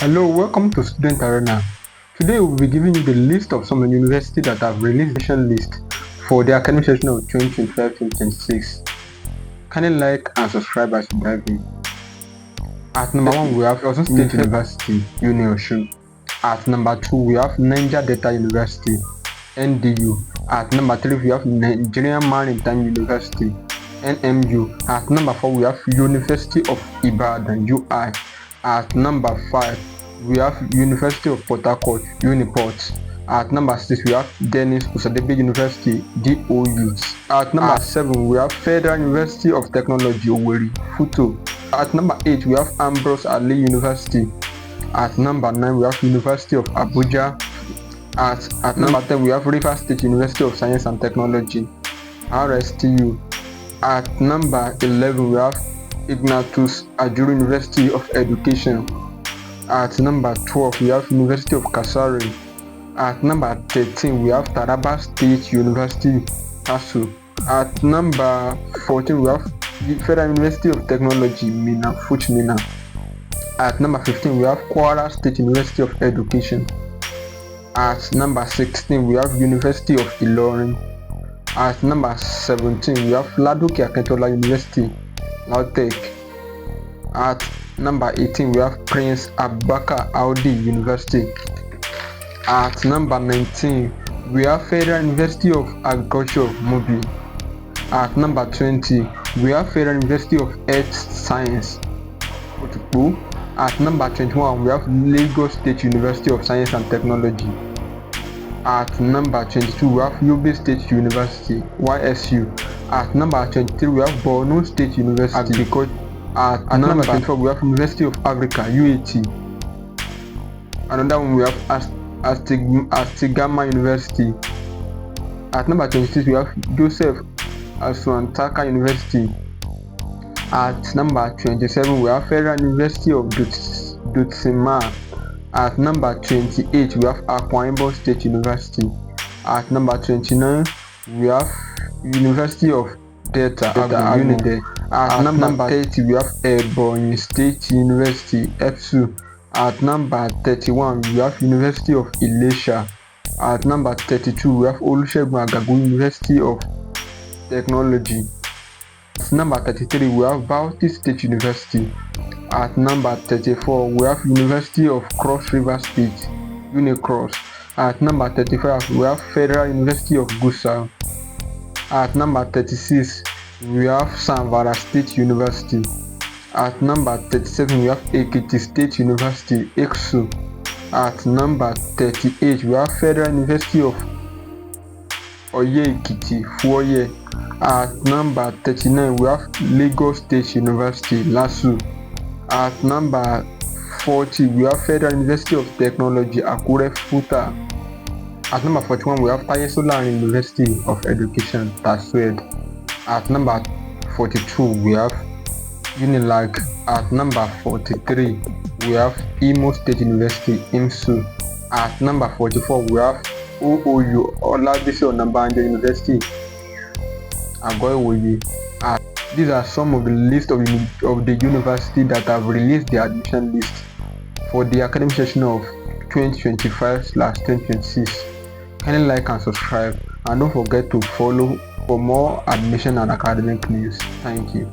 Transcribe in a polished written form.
Hello, welcome to Student Arena. Today we'll be giving you the list of some universities that have released admission list for the academic session of 2025-2026. Kindly like and subscribe as you dive in. At number 1 we have Osun State University, UniOsun. At number 2 we have Niger Delta University, NDU. At number 3 we have Nigerian Maritime University, NMU. At number 4 we have University of Ibadan, UI. At number 5 we have University of Port Harcourt, Uniport. At number 6 we have Dennis Osadebe University, DOU. At number 7 we have Federal University of Technology, Owerri, FUTO. At number 8 we have Ambrose Ali University. At number 9 we have University of Abuja. At number 10 we have Rivers State University of Science and Technology, RSTU. At number 11 we have Ignatius Ajuru University of Education. At number 12 we have University of Kasari. At number 13 we have Taraba State University, TASU. At number 14 we have Federal University of Technology, Mina, Fuchmina. At number 15 we have Kwara State University of Education. At number 16 we have University of Ilorin. At number 17 we have Ladoke Akintola University, Lautech. At number 18 we have Prince Abubakar Audi University. At number 19 we have Federal University of Agriculture, Mobi. At number 20 we have Federal University of Earth Science, Otukpo. At number 21 we have Lagos State University of Science and Technology. At number 22 we have Yobe State University, YSU. At number 23 we have Borno State University, At number 24 we have University of Africa, UAT. Another one we have Astigama University. At number 26 we have Joseph Aswantaka University. At number 27 we have Federal University of Dutsima. At number 28 we have Akwa Ibom State University. At number 29 we have University of Delta, Unide. At number 30 we have Ebonyi State University, EFSU. At number 31 we have University of Ilesha. At number 32 we have Olusegun Agagu University of Technology. At number 33 we have Bauchi State University. At number 34 we have University of Cross River State, Unicross. At number 35 we have Federal University of Gusau. At number 36 we have Samvara State University. At number 37 we have Ekiti State University, EXU. At number 38 we have Federal University of Oye Ekiti, Fuoye. At number 39 we have Lagos State University, LASU. At number 40 we have Federal University of Technology, Akure, FUTA. At number 41 we have Taye Solari University of Education, TASUED. At number 42 we have Unilag. At number 43 we have Imo State University, IMSU. At number 44 we have OOU, Olabisi Onabanjo University, Agoiwoye. These are some of the list of the universities that have released their admission list for the academic session of 2025/2026. Kindly like and subscribe, and don't forget to follow for more admission and academic news. Thank you.